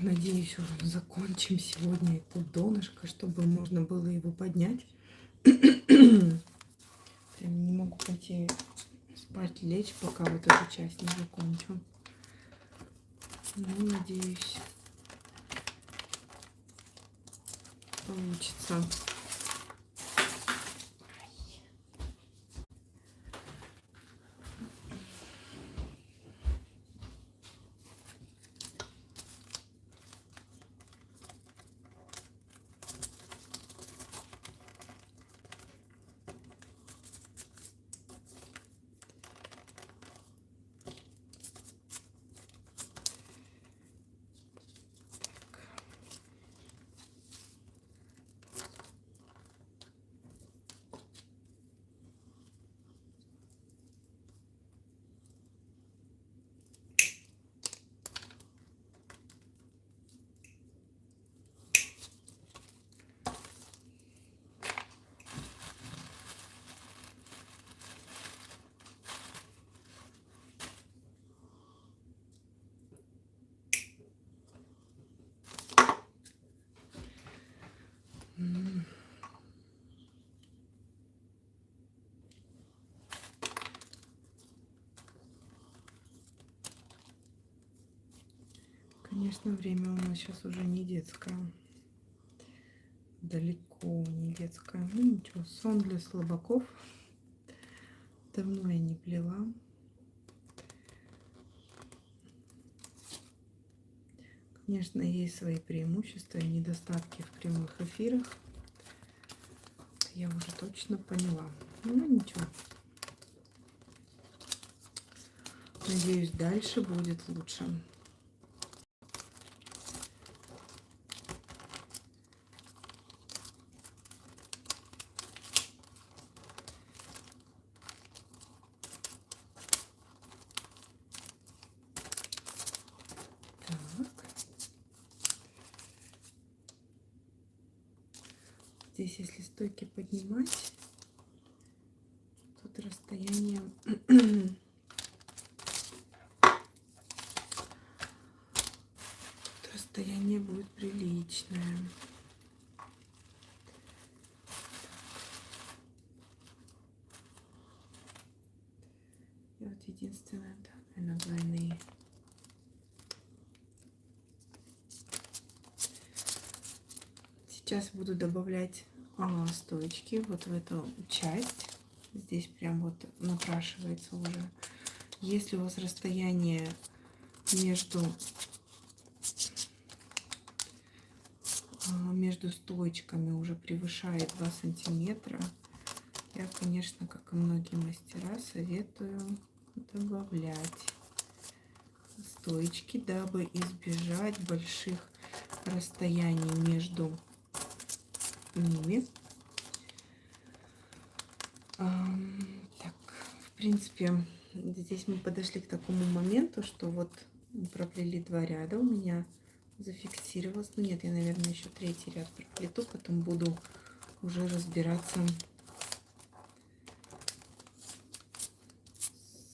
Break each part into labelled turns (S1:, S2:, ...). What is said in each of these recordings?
S1: Надеюсь, уже закончим сегодня это донышко, чтобы можно было его поднять. Прям не могу пойти спать, лечь, пока вот эту часть не закончу. Ну, надеюсь, получится. Конечно, время у нас сейчас уже не детское. Далеко не детское. Ну ничего, сон для слабаков. Давно я не плела. Конечно, есть свои преимущества и недостатки в прямых эфирах. Я уже точно поняла. Ну ничего. Надеюсь, дальше будет лучше. Здесь, если стойки поднимать, тут расстояние расстояние будет приличное. И вот единственное, да, наверное, двойные. Сейчас буду добавлять стоечки вот в эту часть. Здесь прям вот напрашивается уже. Если у вас расстояние между стоечками уже превышает 2 сантиметра, я, конечно, как и многие мастера, советую добавлять стоечки, дабы избежать больших расстояний между ними. Так, в принципе, здесь мы подошли к такому моменту, что вот проплели 2 ряда, у меня зафиксировалось. Ну нет, я, наверное, еще 3-й ряд проплету, потом буду уже разбираться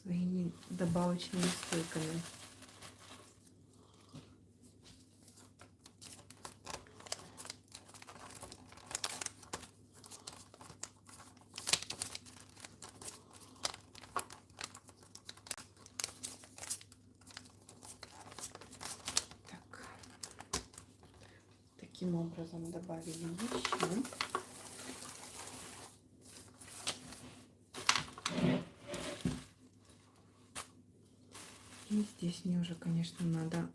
S1: своими добавочными стойками. Таким образом добавили еще. И здесь мне уже, конечно, надо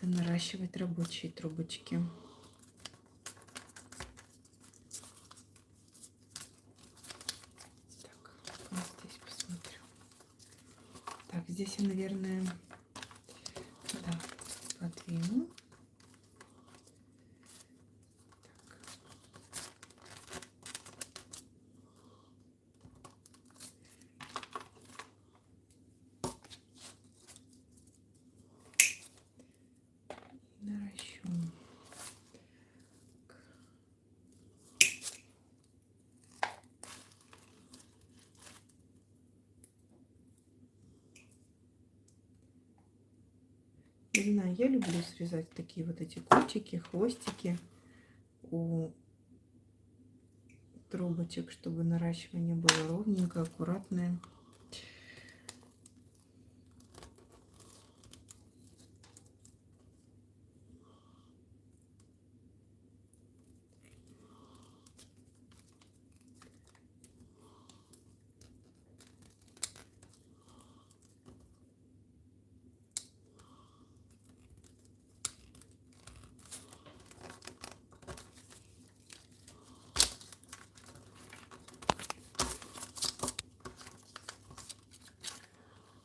S1: наращивать рабочие трубочки. Так, вот здесь посмотрю. Так, здесь я, наверное, да, подвину. Не знаю, я люблю срезать такие вот эти кончики, хвостики у трубочек, чтобы наращивание было ровненькое, аккуратное.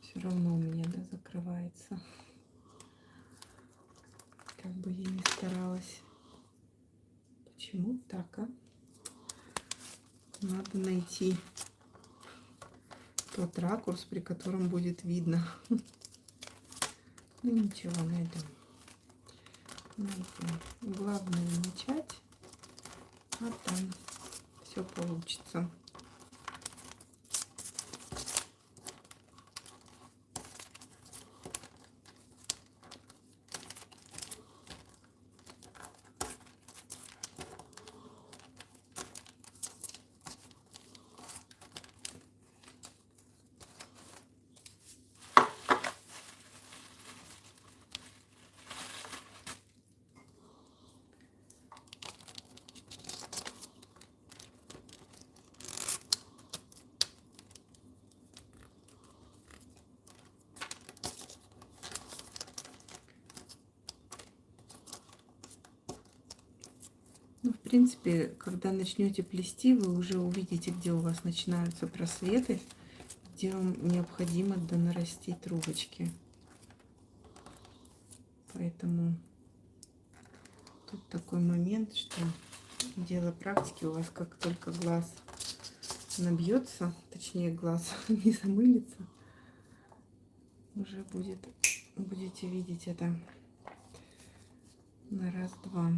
S1: Все равно у меня, да, закрывается. Как бы я ни старалась. Почему так, а? Надо найти тот ракурс, при котором будет видно. Ну ничего, найдем. Главное начать, а там все получится. Ну, в принципе, когда начнете плести, вы уже увидите, где у вас начинаются просветы, где вам необходимо донарастить трубочки. Поэтому тут такой момент, что дело практики, у вас как только глаз набьется, точнее глаз не замылится, уже будете видеть это на раз-два.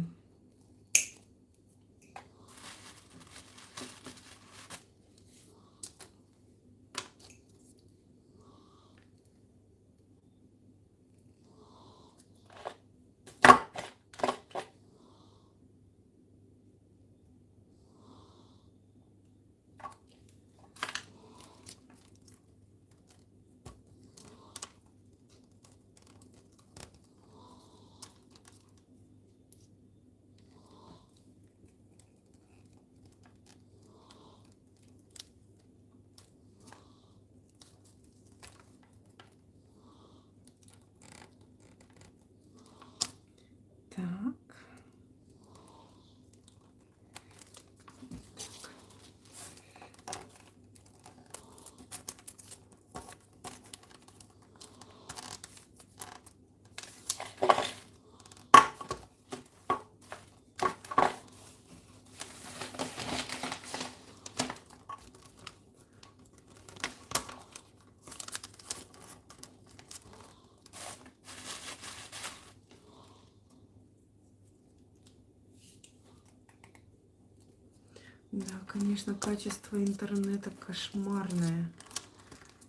S1: Так. Да, конечно, качество интернета кошмарное.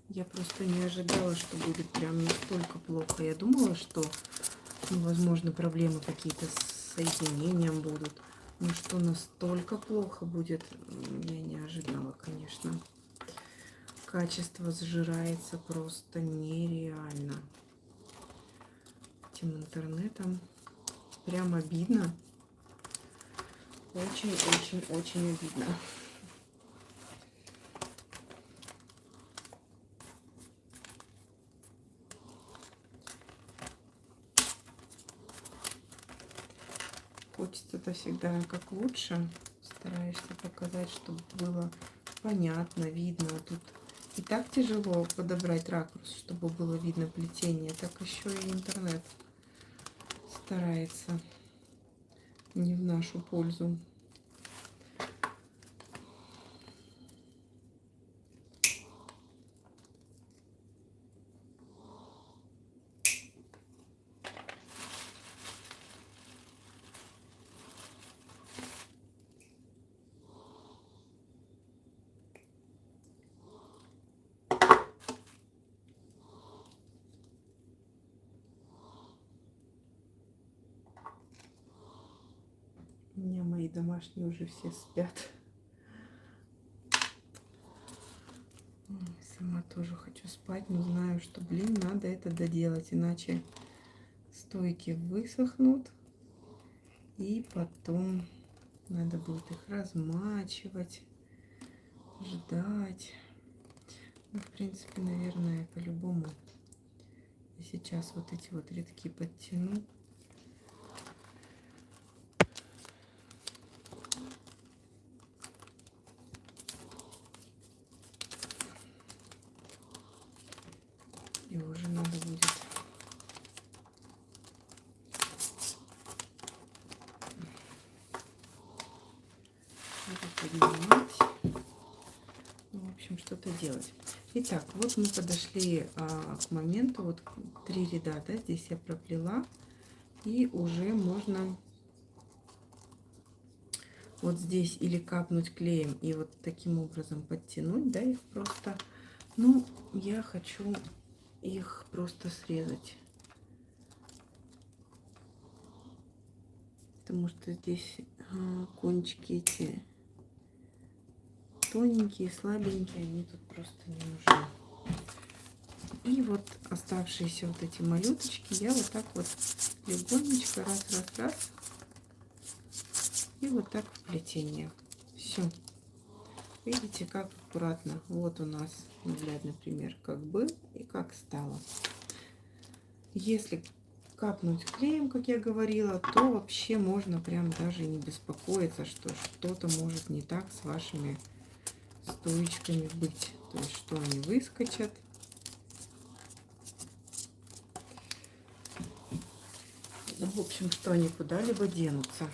S1: Я просто не ожидала, что будет прям настолько плохо. Я думала, что, ну, возможно, проблемы какие-то с соединением будут. Но что настолько плохо будет, я не ожидала, конечно. Качество сжирается просто нереально. Этим интернетом прям обидно. Очень-очень-очень обидно. Хочется-то всегда как лучше. Стараешься показать, чтобы было понятно, видно. А тут и так тяжело подобрать ракурс, чтобы было видно плетение. Так еще и интернет старается не в нашу пользу. мои домашние уже все спят. Сама тоже хочу спать, но знаю, что, блин, надо это доделать, иначе стойки высохнут, и потом надо будет их размачивать, ждать. Ну, в принципе, наверное, по-любому. И сейчас вот эти вот рядки подтяну. И уже надо будет поднимать. Ну, в общем, что-то делать. Итак, вот мы подошли к моменту, вот 3 ряда, да, здесь я проплела, и уже можно вот здесь или капнуть клеем и вот таким образом подтянуть, да, их просто. Ну, я хочу их просто срезать, потому что здесь кончики эти тоненькие, слабенькие, они тут просто не нужны. И вот оставшиеся вот эти малюточки я вот так вот легонечко раз. И вот так в плетение. Все. Видите, как аккуратно. Вот у нас наглядный пример, как был и как стало. Если капнуть клеем, как я говорила, то вообще можно прям даже не беспокоиться, что что-то может не так с вашими стоечками быть. То есть, что они выскочат. Ну, в общем, что они куда-либо денутся.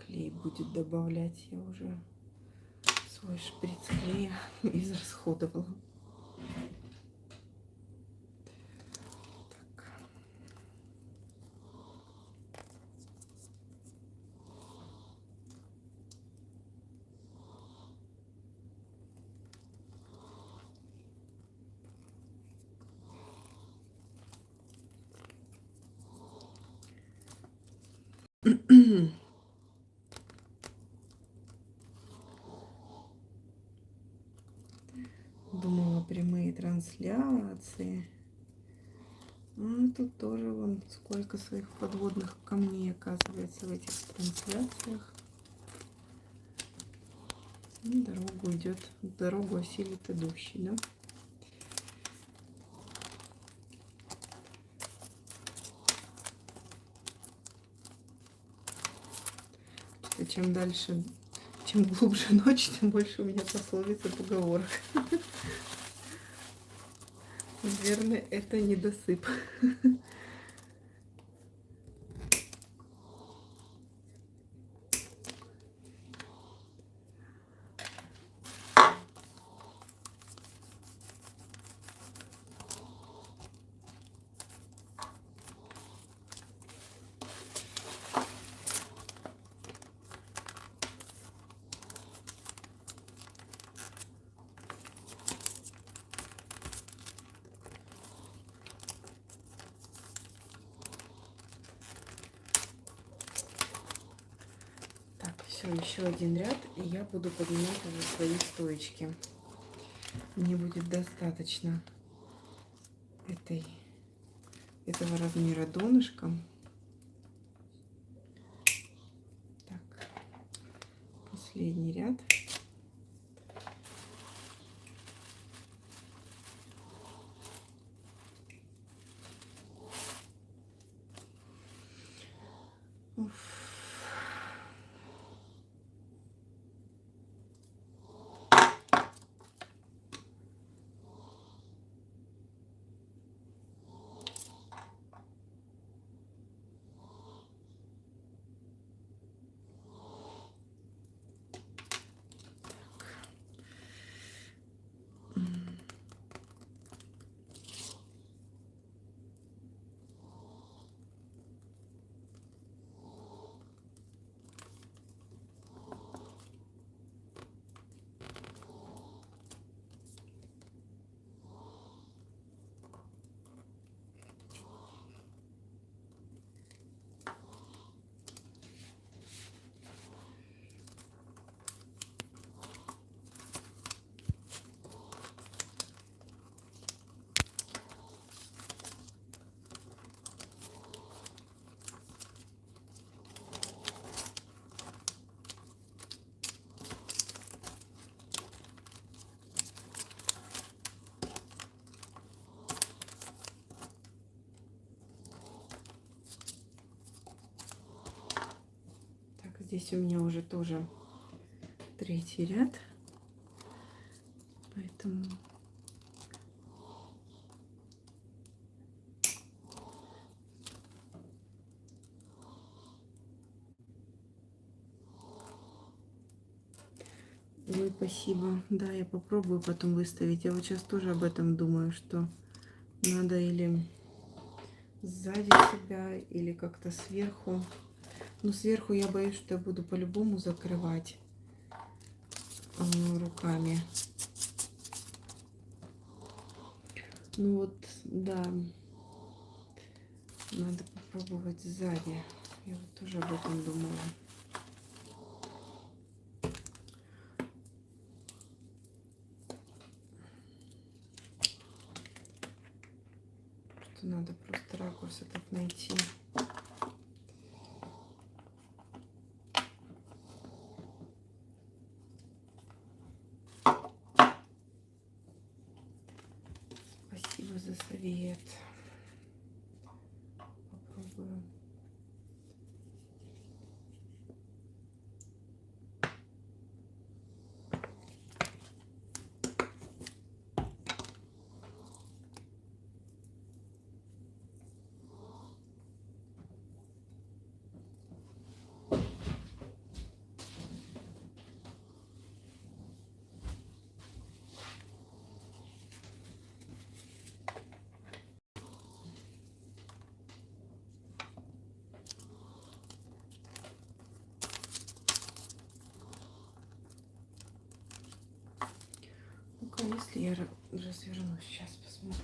S1: Клей будет добавлять, я уже свой шприц клея израсходовала. Думала, прямые трансляции. А тут тоже вон сколько своих подводных камней оказывается в этих трансляциях. И дорогу идет, дорогу осилит идущий, да? Чем дальше, чем глубже ночь, тем больше у меня пословиц и поговорок. Наверное, это недосып. Все, еще один ряд, и я буду поднимать уже свои стоечки. Мне будет достаточно этого размера донышка. Так, последний ряд. Здесь у меня уже тоже третий ряд, поэтому ой, спасибо. Да, я попробую потом выставить. Я вот сейчас тоже об этом думаю, что надо или сзади себя, или как-то сверху. Но сверху я боюсь, что я буду по-любому закрывать руками. Ну вот, да, надо попробовать сзади. Я вот тоже об этом думала. Что надо просто ракурс этот найти. Спасибо за совет. Попробую. Ну-ка, если я разверну, сейчас посмотрю.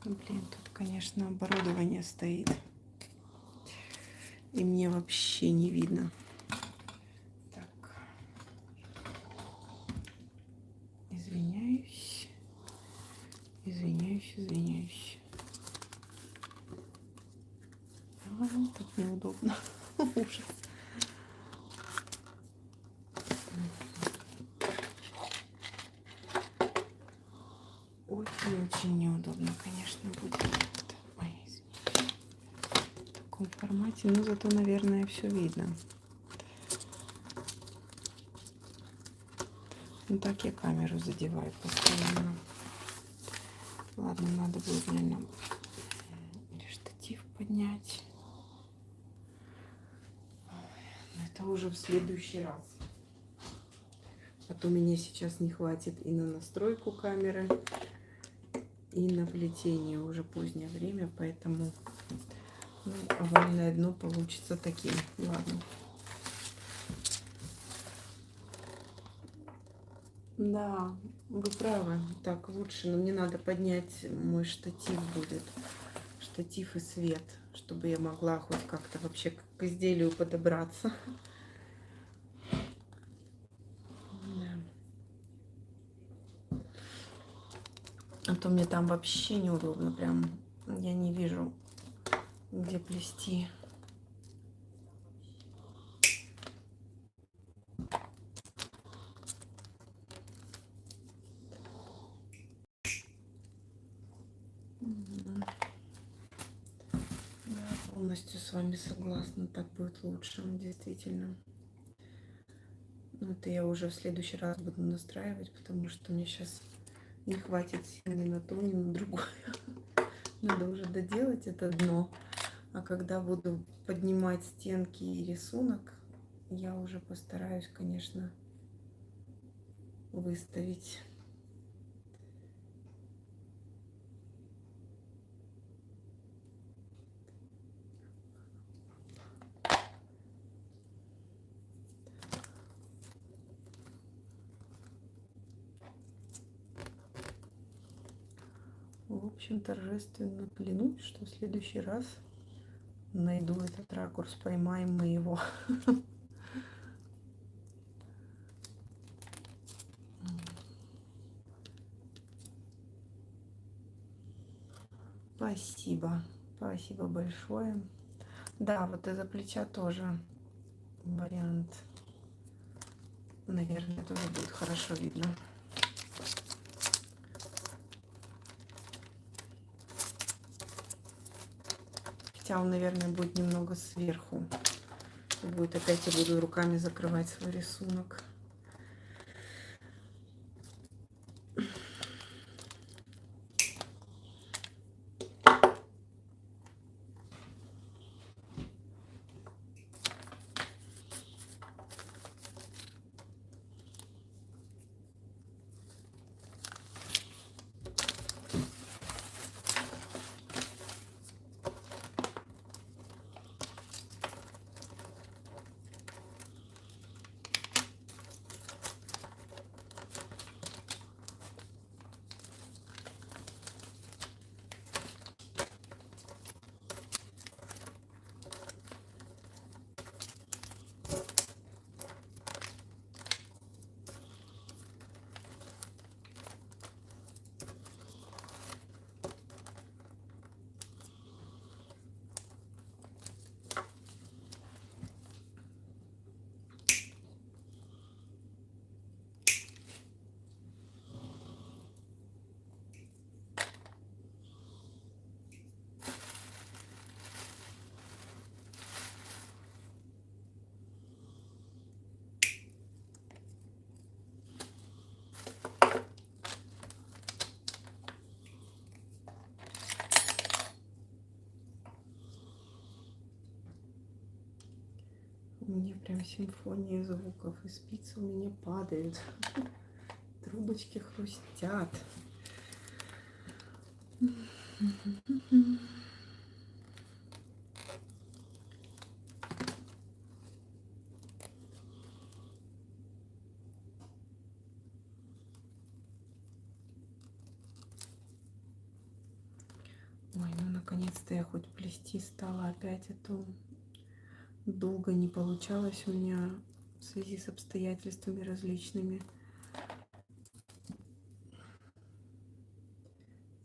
S1: Блин, тут, конечно, оборудование стоит. И мне вообще не видно. Так. Извиняюсь. Извиняюсь. Так неудобно. Ужас. Очень неудобно, конечно, будет. Ой, извините. В таком формате, но зато, наверное, все видно. Ну так я камеру задеваю постоянно. Ладно, надо будет, наверное, или штатив поднять. Но это уже в следующий раз. А то меня сейчас не хватит и на настройку камеры, и на плетение. Уже позднее время, поэтому овальное дно получится таким. Ладно. Да, вы правы. Так лучше, но мне надо поднять мой штатив будет. Штатив и свет, чтобы я могла хоть как-то вообще к изделию подобраться. А то мне там вообще неудобно, прям я не вижу, где плести. Да, полностью с вами согласна, так будет лучше, действительно. Ну, это я уже в следующий раз буду настраивать, потому что мне сейчас не хватит сил ни на то, ни на другое. Надо уже доделать это дно. А когда буду поднимать стенки и рисунок, я уже постараюсь, конечно, выставить. В общем, торжественно клянусь, что в следующий раз найду этот ракурс, поймаем мы его. Спасибо. Спасибо большое. Да, вот из-за плеча тоже вариант. Наверное, тоже будет хорошо видно. хотя он, наверное, будет немного сверху. И будет опять я буду руками закрывать свой рисунок. У меня прям симфония звуков, и спицы у меня падают, трубочки хрустят. Ой, ну наконец-то я хоть плести стала опять, это долго не получалось у меня в связи с обстоятельствами различными.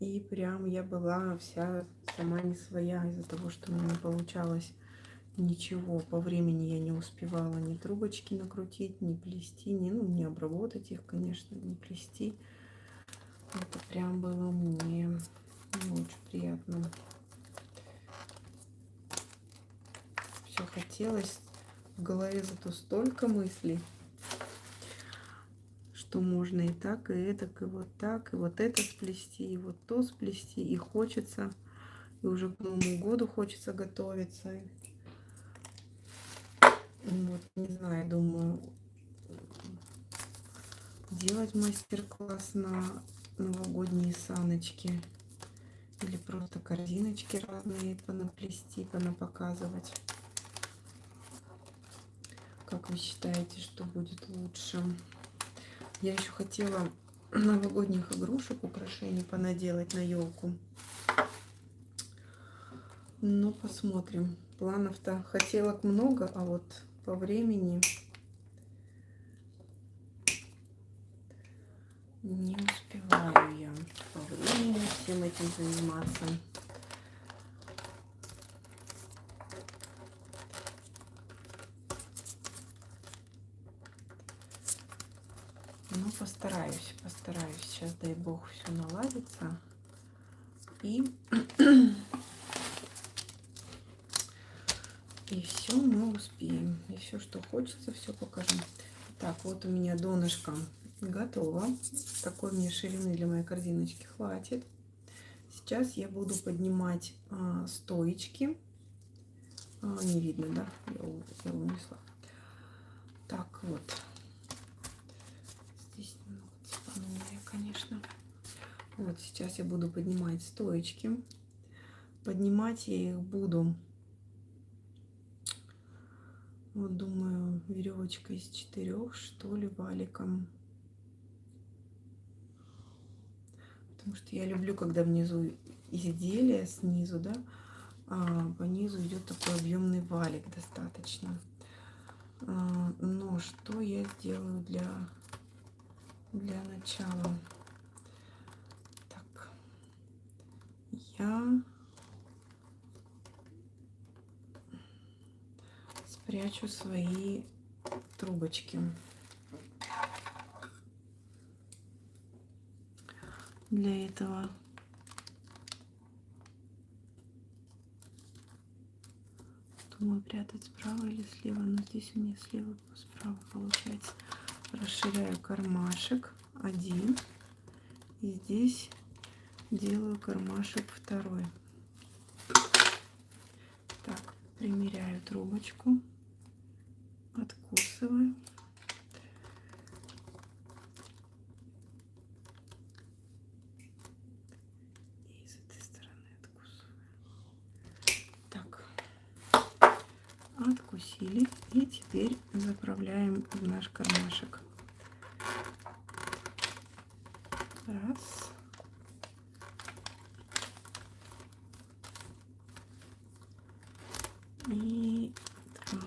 S1: И прям я была вся сама не своя из-за того, что у меня не получалось ничего. По времени я не успевала ни трубочки накрутить, ни плести, не обработать их, конечно, не плести. Это прям было мне не очень приятно. Все хотелось, в голове зато столько мыслей, что можно и так, и вот это сплести, и вот то сплести, и хочется, и уже к Новому году хочется готовиться. Вот, не знаю, думаю, делать мастер-класс на новогодние саночки или просто корзиночки разные понаплести, понапоказывать. Как вы считаете, что будет лучше? Я еще хотела новогодних игрушек, украшений понаделать на елку. Ну, посмотрим. Планов-то хотелок много, а вот по времени не успеваю я по времени всем этим заниматься. Ну, постараюсь. Сейчас, дай бог, все наладится. И все мы успеем. И все, что хочется, все покажем. Так, вот у меня донышко готово. Такой мне ширины для моей корзиночки хватит. Сейчас я буду поднимать стоечки. Не видно, да? Я унесла. Так, вот. Здесь немного цепанула, конечно. Вот сейчас я буду поднимать стоечки. Поднимать я их буду, вот думаю, веревочкой из 4, что ли, валиком. Потому что я люблю, когда внизу изделие, снизу, да, а по низу идет такой объемный валик достаточно. Но что я сделаю для начала? Так, я спрячу свои трубочки. Для этого думаю, прятать справа или слева, но здесь у меня слева, справа получается. Расширяю кармашек один, и здесь делаю кармашек второй. Так, примеряю трубочку, откусываю. И с этой стороны откусываю. Так, откусили. И теперь заправляем в наш кармашек. Раз. И два.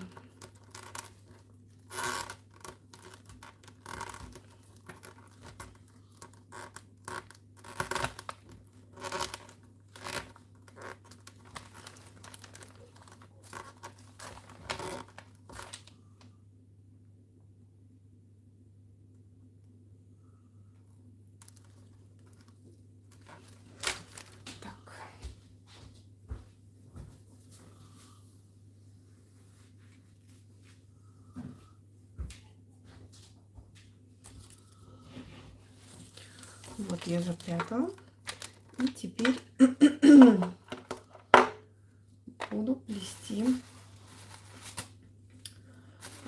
S1: Вот я запрятала. И теперь буду плести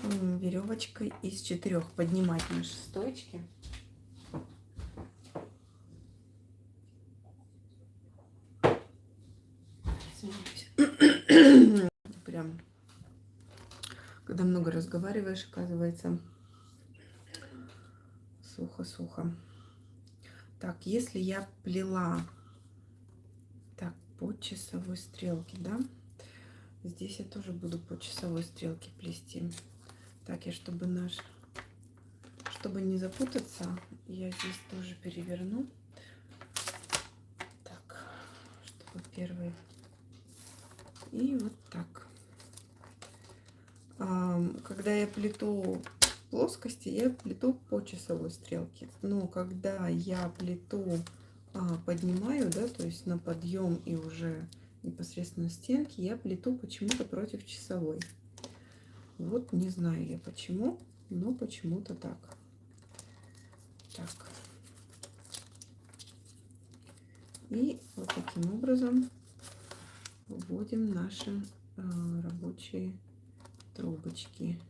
S1: веревочкой из 4. Поднимать наши стоечки. Прям, когда много разговариваешь, оказывается, сухо-сухо. Так, если я плела так по часовой стрелке, да, здесь я тоже буду по часовой стрелке плести. Так, я чтобы не запутаться, я здесь тоже переверну. Так, чтобы первый. И вот так. Когда я плету плоскости, я плету по часовой стрелке. Но когда я плету поднимаю, да, то есть на подъем и уже непосредственно стенки, я плету почему-то против часовой. Вот не знаю я почему, но почему-то так. Так. И вот таким образом вводим наши рабочие трубочки.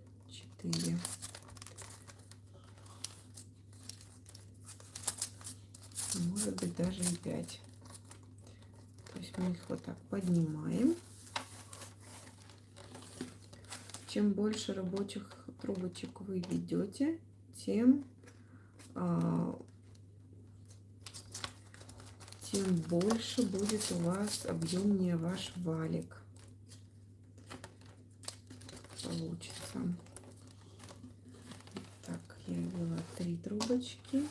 S1: 4. Может быть даже и 5. То есть мы их вот так поднимаем. Чем больше рабочих трубочек вы ведете, тем больше будет у вас объемнее ваш валик. Получится. Так, я ввела 3 трубочки.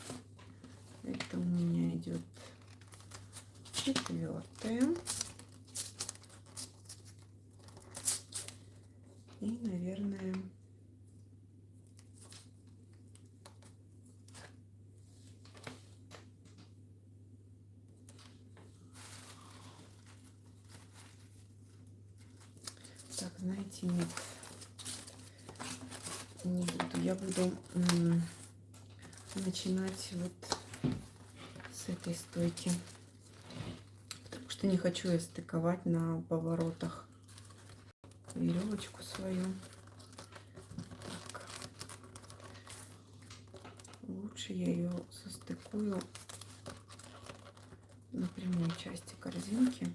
S1: Это у меня идет 4. И, наверное, так, знаете, нет, не буду. Я буду начинать вот с этой стойки, потому что не хочу я стыковать на поворотах веревочку свою. Так. Лучше я ее состыкую на прямой части корзинки.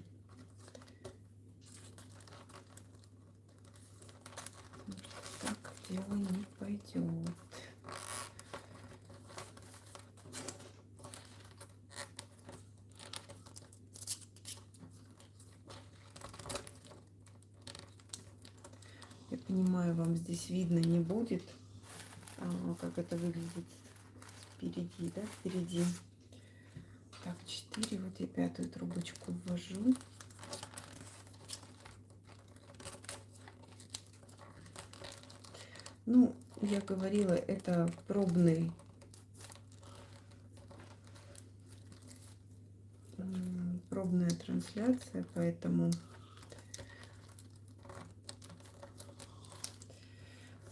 S1: Так дело не пойдет. Я понимаю, вам здесь видно не будет, как это выглядит впереди, да, впереди. Так, 4, вот я 5 трубочку ввожу. Ну, я говорила, это пробная трансляция, поэтому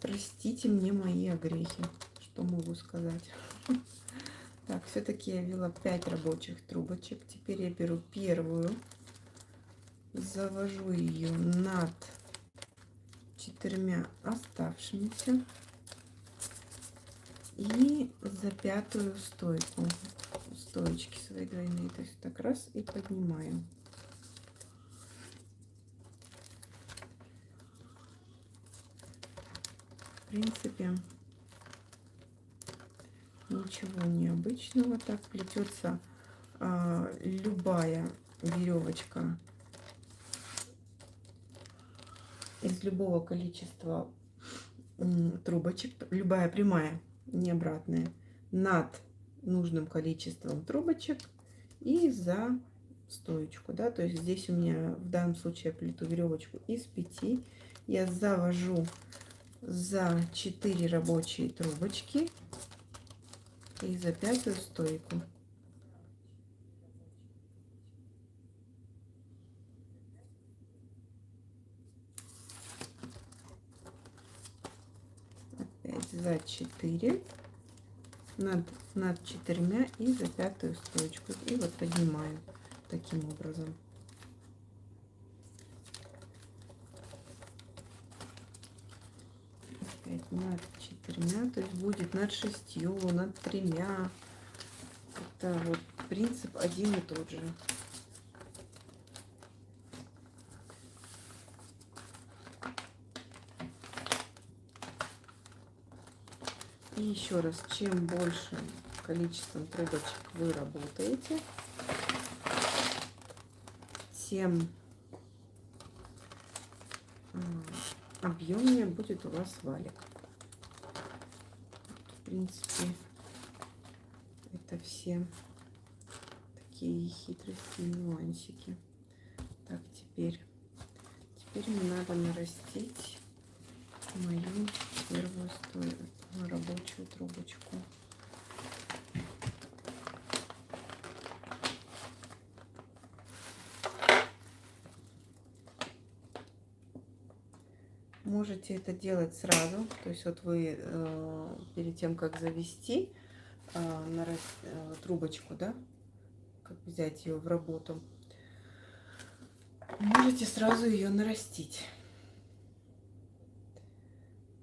S1: Простите мне мои огрехи, что могу сказать. Так, все-таки я ввела 5 рабочих трубочек. Теперь я беру первую, завожу ее над 4 оставшимися и за 5-ю стойку, стоечки свои двойные, то есть так раз и поднимаю. В принципе, ничего необычного. Так плетется любая веревочка из любого количества трубочек, любая прямая, не обратная, над нужным количеством трубочек и за стоечку, да, то есть здесь у меня в данном случае я плету веревочку из 5, я завожу за 4 рабочие трубочки и за 5-ю стойку. Опять за 4 над 4 и за 5-ю стоечку, и вот поднимаю таким образом. Опять над 4, то есть будет над 6, над 3. Это вот принцип один и тот же. И еще раз, чем больше количеством трубочек вы работаете, тем объемнее будет у вас валик. В принципе, это все такие хитрости и нюансики. Так, теперь мне надо нарастить мою первую рабочую трубочку. Можете это делать сразу, то есть вот вы перед тем, как завести трубочку, да, как взять ее в работу, можете сразу ее нарастить.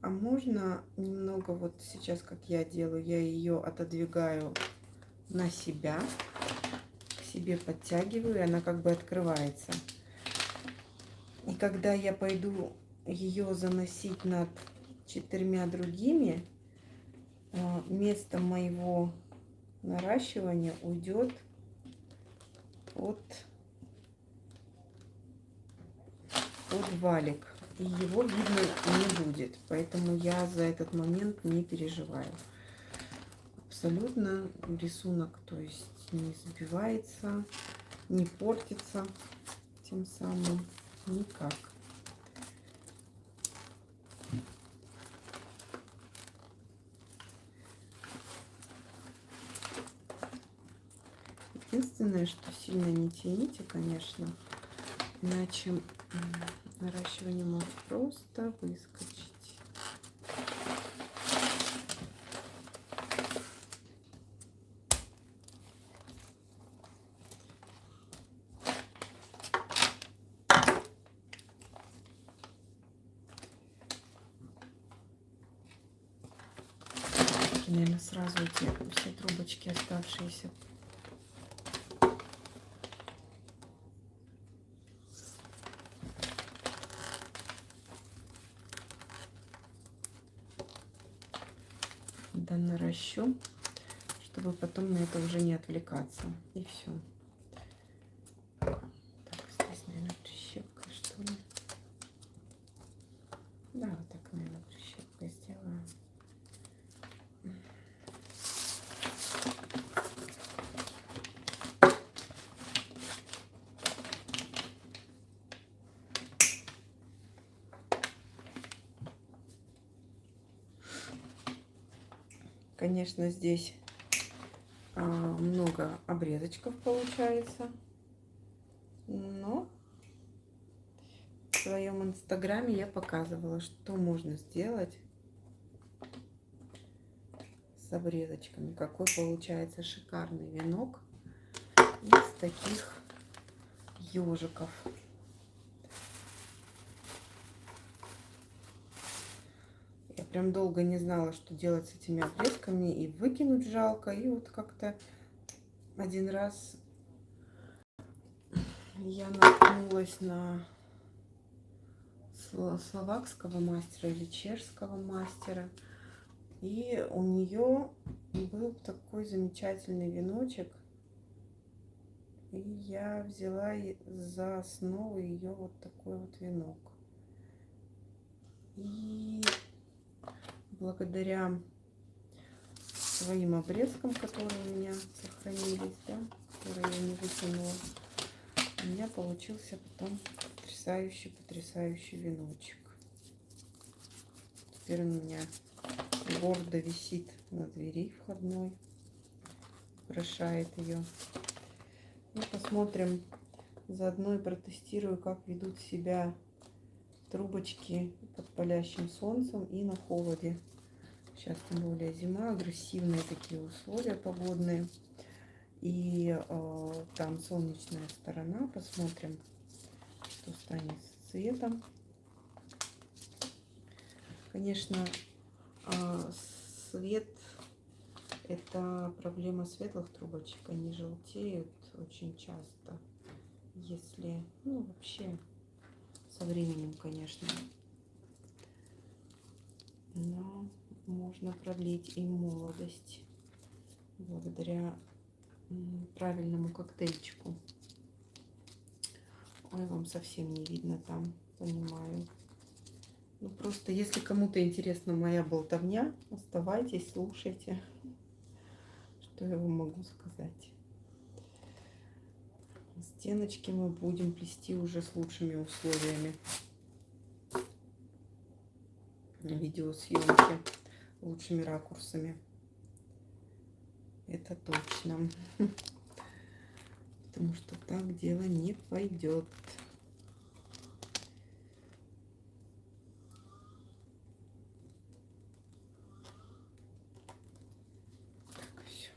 S1: А можно немного, вот сейчас, как я делаю, я ее отодвигаю на себя, к себе подтягиваю, и она как бы открывается. И когда я пойду ее заносить над 4 другими, место моего наращивания уйдет под валик, и его видно не будет, поэтому я за этот момент не переживаю. Абсолютно рисунок, то есть не сбивается, не портится тем самым никак. Единственное, что сильно не тяните, конечно, иначе наращивание может просто выскочить. Наверное, сразу эти все трубочки оставшиеся. Да, наращу, чтобы потом на это уже не отвлекаться. И все. Так, здесь, наверное, прищепкой, что ли. Да, вот так, наверное, прищепкой сделаю. Конечно, здесь много обрезочков получается, но в своем инстаграме я показывала, что можно сделать с обрезочками. Какой получается шикарный венок из таких ежиков. Я прям долго не знала, что делать с этими обрезками, и выкинуть жалко. И вот как-то один раз я наткнулась на словакского мастера или чешского мастера. И у нее был такой замечательный веночек. И я взяла за основу ее вот такой вот венок. И благодаря своим обрезкам, которые у меня сохранились, да, которые я не выкинула, у меня получился потом потрясающий веночек. Теперь он у меня гордо висит на двери входной, украшает ее. И посмотрим, заодно и протестирую, как ведут себя трубочки под палящим солнцем и на холоде. Сейчас тем более зима, агрессивные такие условия погодные. И там солнечная сторона. Посмотрим, что станет с цветом. Конечно, свет — это проблема светлых трубочек. Они желтеют очень часто. Если, ну, вообще со временем, конечно. Но можно продлить и молодость благодаря правильному коктейльчику. Ой, вам совсем не видно там, понимаю. Ну, просто если кому-то интересна моя болтовня, оставайтесь, слушайте, что я вам могу сказать. Стеночки мы будем плести уже с лучшими условиями видеосъемки, лучшими ракурсами. Это точно. Потому что так дело не пойдет. Так, все.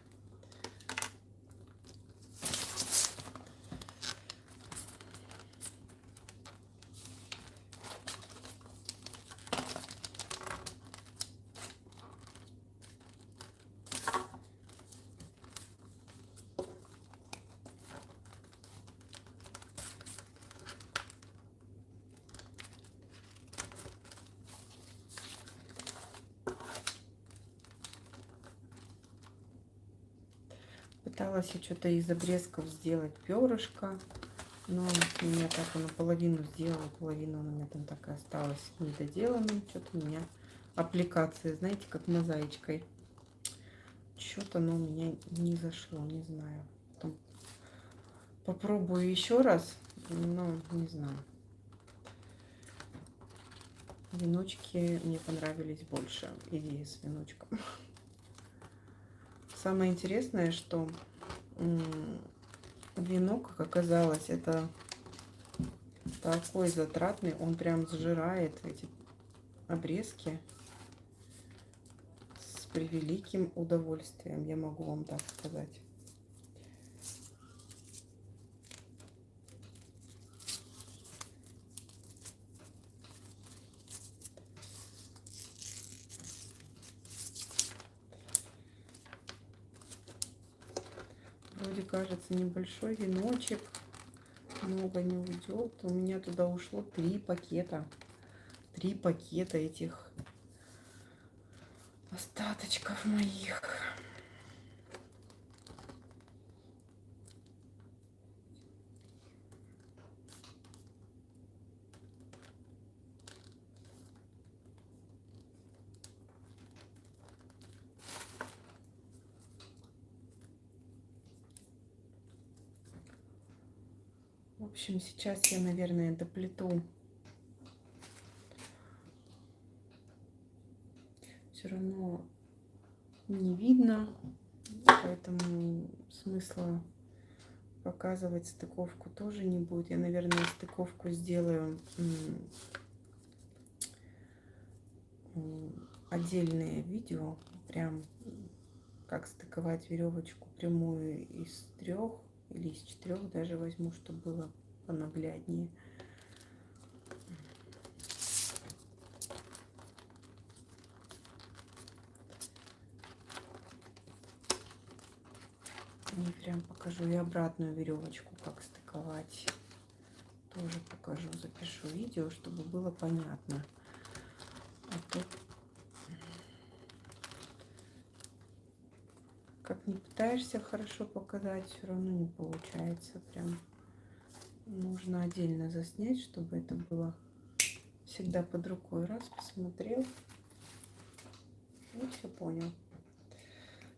S1: Пыталась я что-то из обрезков сделать перышко, но у меня так оно половину сделала, половина у меня там так и осталась недоделанным. Что-то у меня аппликация, знаете, как мозаичкой. Что-то оно у меня не зашло, не знаю. Потом попробую еще раз, но не знаю. Веночки мне понравились больше, идея с веночком. Самое интересное, что венок, как оказалось, это такой затратный, он прям сжирает эти обрезки с превеликим удовольствием, я могу вам так сказать. Вроде кажется небольшой веночек, много не уйдет. У меня туда ушло 3 пакета. 3 пакета этих остаточков моих. В общем, сейчас я, наверное, доплету. Все равно не видно, поэтому смысла показывать стыковку тоже не будет. Я, наверное, стыковку сделаю отдельное видео, прям как стыковать веревочку прямую из 3 или из 4 даже возьму, чтобы было понагляднее. И прям покажу и обратную веревочку, как стыковать. Тоже покажу, запишу видео, чтобы было понятно. А то, как не пытаешься хорошо показать, все равно не получается. Прям нужно отдельно заснять, чтобы это было всегда под рукой. Раз, посмотрел и все понял.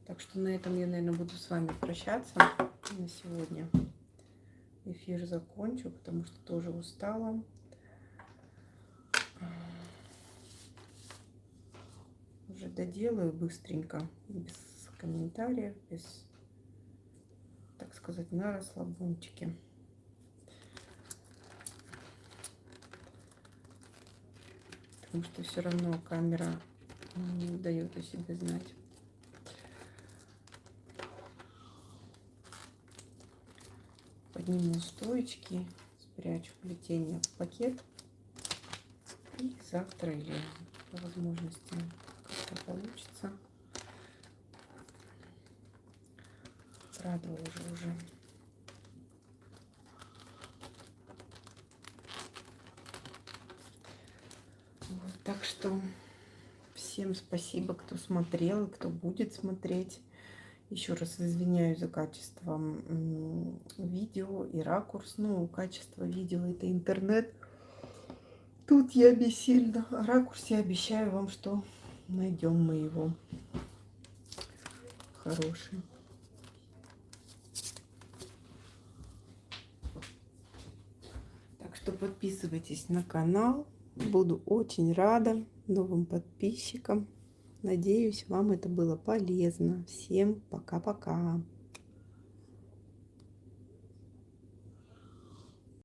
S1: Так что на этом я, наверное, буду с вами прощаться на сегодня. Эфир закончу, потому что тоже устала. Уже доделаю быстренько, без комментариев, без, так сказать, на расслабончике. Потому что все равно камера не дает о себе знать. Подниму стоечки, спрячу плетение в пакет. И завтра или по возможности как-то получится. Радовала уже. Вот, так что всем спасибо, кто смотрел и кто будет смотреть. Еще раз извиняюсь за качество видео и ракурс. Ну, качество видео это интернет. Тут я бессильна. А ракурс я обещаю вам, что найдем мы его хороший. Так что подписывайтесь на канал. Буду очень рада новым подписчикам. Надеюсь, вам это было полезно. Всем пока-пока.